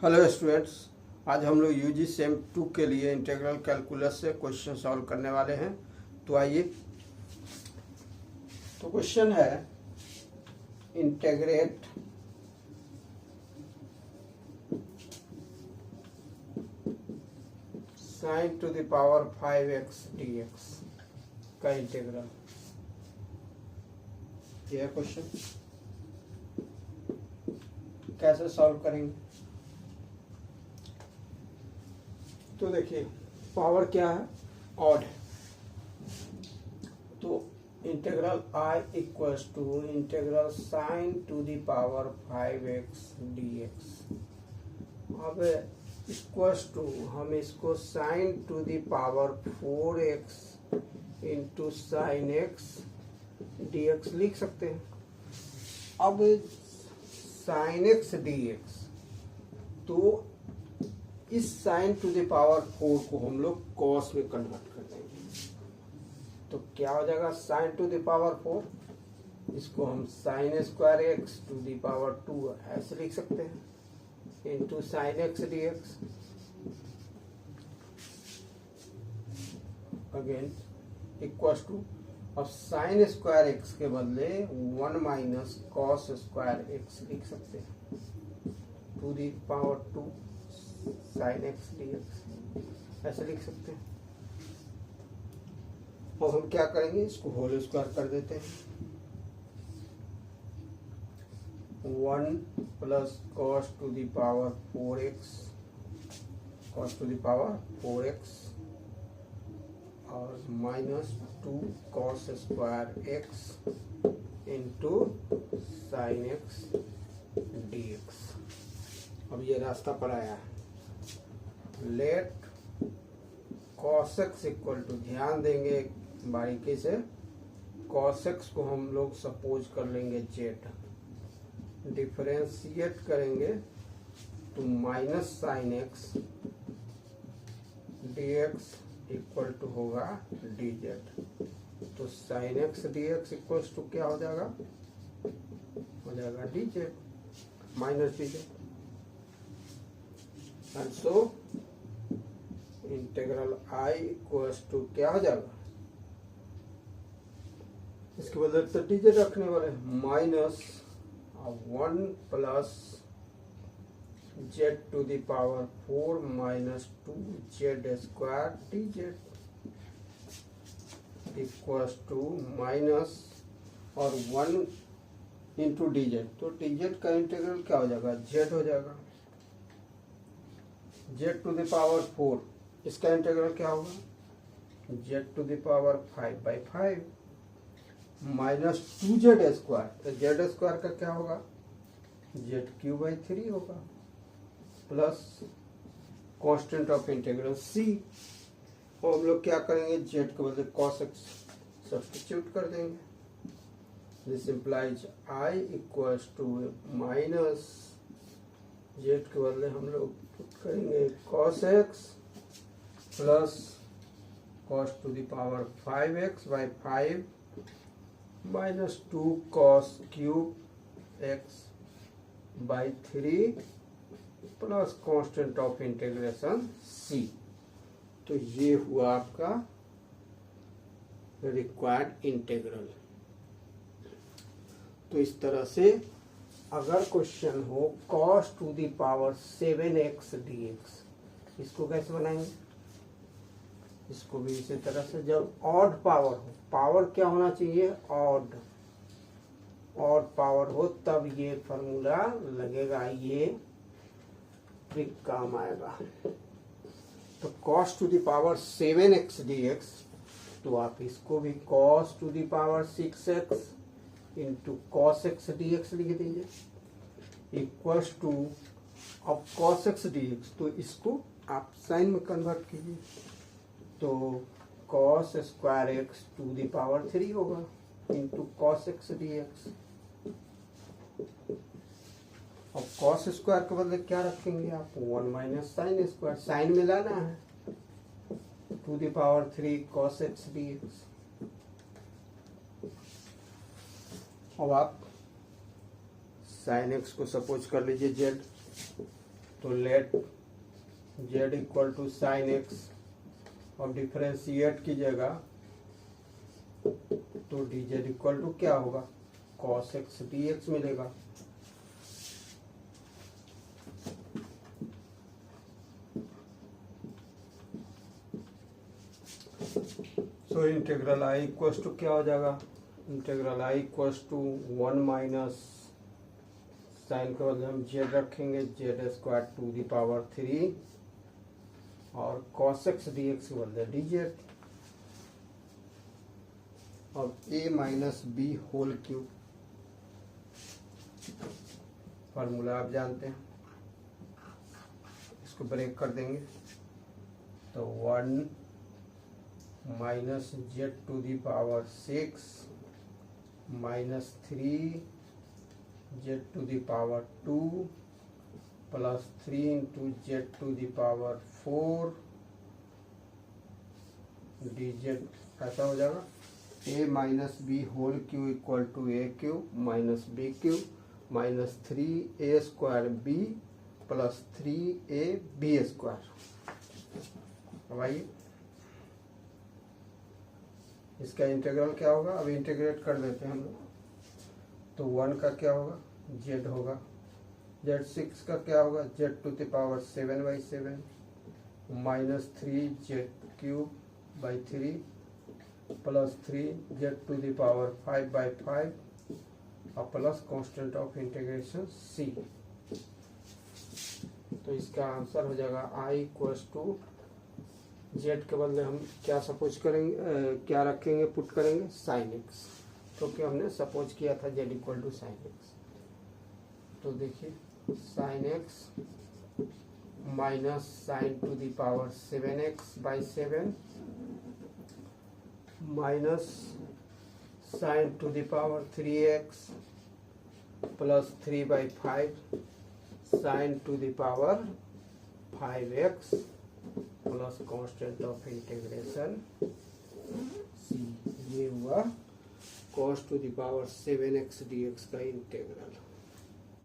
Hello students, आज हम लोग यूजी सेम 2 के लिए इंटीग्रल कैलकुलस से क्वेश्चन सॉल्व करने वाले हैं। तो आइए, तो क्वेश्चन है integrate sin to the power 5x dx का इंटीग्रल। यह क्वेश्चन कैसे सॉल्व करेंगे? तो देखिए, पावर क्या है? ऑड है। तो integral I equals to integral sine to the power 5x dx। अब इक्वल्स टू हम इसको sine to the power 4x into sine x dx लिख सकते हैं। अब साइन x dx, तो इस साइन टू द पावर 4 को हम लोग कॉस में कन्वर्ट कर देंगे। तो क्या हो जाएगा? साइन टू द पावर 4, इसको हम sine square x to the power 2 ऐसे लिख सकते हैं, into sine x d x. Again equal to, अब साइन स्क्वायर एक्स के बदले 1 माइनस कॉस स्क्वायर एक्स लिख सकते हैं, to the power 2 sine x d x ऐसे लिख सकते हैं। और हम क्या करेंगे? इसको होल स्क्वायर कर देते हैं। 1 plus cos to the power 4x, cos to the power 4x, और minus 2 cos square x into sine x d x. अब ये रास्ता पर आया है। Let cos x equal to, ध्यान देंगे बारीकी से, कॉस एक्स को हम लोग सपोज कर लेंगे जेड, डिफरेंशिएट करेंगे तो minus sine x d x equal to होगा डी जेड। तो sine x d x equal to क्या हो जाएगा? हो जाएगा d z minus d z. And so integral I equals to क्या हो जाएगा? इसके बदले तो डीजेड रखने वाले, minus 1 plus z to the power 4 minus 2 z square d z equals to minus और 1 इंटू डी जेड। तो डी जेड का इंटीग्रल क्या हो जाएगा? जेड हो जाएगा। जेड टू द पावर 4, इसका इंटीग्रल क्या होगा? Z to the power 5/5 minus 2 z square. तो जेड स्क्वायर का क्या होगा? जेड क्यू/3 होगा, plus constant of integral c. और हम लोग क्या करेंगे? जेड के बदले कॉस एक्स सब्स्टिट्यूट कर देंगे। This implies I equals to minus, z के बदले हम लोग पुट करेंगे cos x plus cos to the power 5x/5 minus 2 cos cube x/3 plus constant of integration c। तो ये हुआ आपका रिक्वायर्ड इंटीग्रल। तो इस तरह से अगर क्वेश्चन हो cos to the power 7x dx, इसको कैसे बनाएंगे? इसको भी इसी तरह से, जब ऑड पावर हो, पावर क्या होना चाहिए? ऑड पावर हो तब ये फॉर्मूला लगेगा, ये ट्रिक काम आएगा। तो cos to the power 7x dx, तो आप इसको भी cos to the power 6x into cos x dx लिख दीजिए, इक्वल्स टू, अब cos x dx, तो इसको आप साइन में कन्वर्ट कीजिए, तो cos square x to the power 3 होगा इंटू cos x dx। अब cos स्क्वायर के बदले क्या रखेंगे आप? 1 माइनस साइन स्क्वायर, साइन में लाना है, to the power 3 cos x dx। अब आप साइन एक्स को सपोज कर लीजिए जेड, तो let z equal to sine x, और डिफरेंशिएट कीजिएगा तो dz इक्वल टू क्या होगा, cos x dx मिलेगा। तो इंटीग्रल आई इक्वल टू क्या हो जाएगा, integral I equal to 1 minus sine के बदले हम z रखेंगे, z square to the power 3 और cos x dx के बदले dz, और a minus b whole cube, formula आप जानते हैं, इसको ब्रेक कर देंगे तो 1 minus z to the power 6 minus 3 z to the power 2 plus 3 into z to the power 4 dz, ऐसा हो जाएगा। a minus b whole cube equal to a cube minus b cube minus 3a square b plus 3a b square. अब आइए इसका integral क्या होगा, अब integrate कर देते हैं हम लोग, तो 1 का क्या होगा, z होगा, z 6 का क्या होगा, z to the power 7/7 minus 3z cube by 3 plus 3z to the power 5/5 और plus constant of integration c। तो इसका आंसर हो जाएगा i इक्वल्स टू z के बदले हम क्या सपोज करेंगे, क्या रखेंगे, पुट करेंगे साइन एक्स, क्योंकि हमने सपोज किया था z equal to sine x. तो देखिए sine x minus sine to the power 7x/7 minus sine to the power 3x plus 3/5 sine to the power 5x plus constant of integration c। ये हुआ cos to the power 7x dx का integral.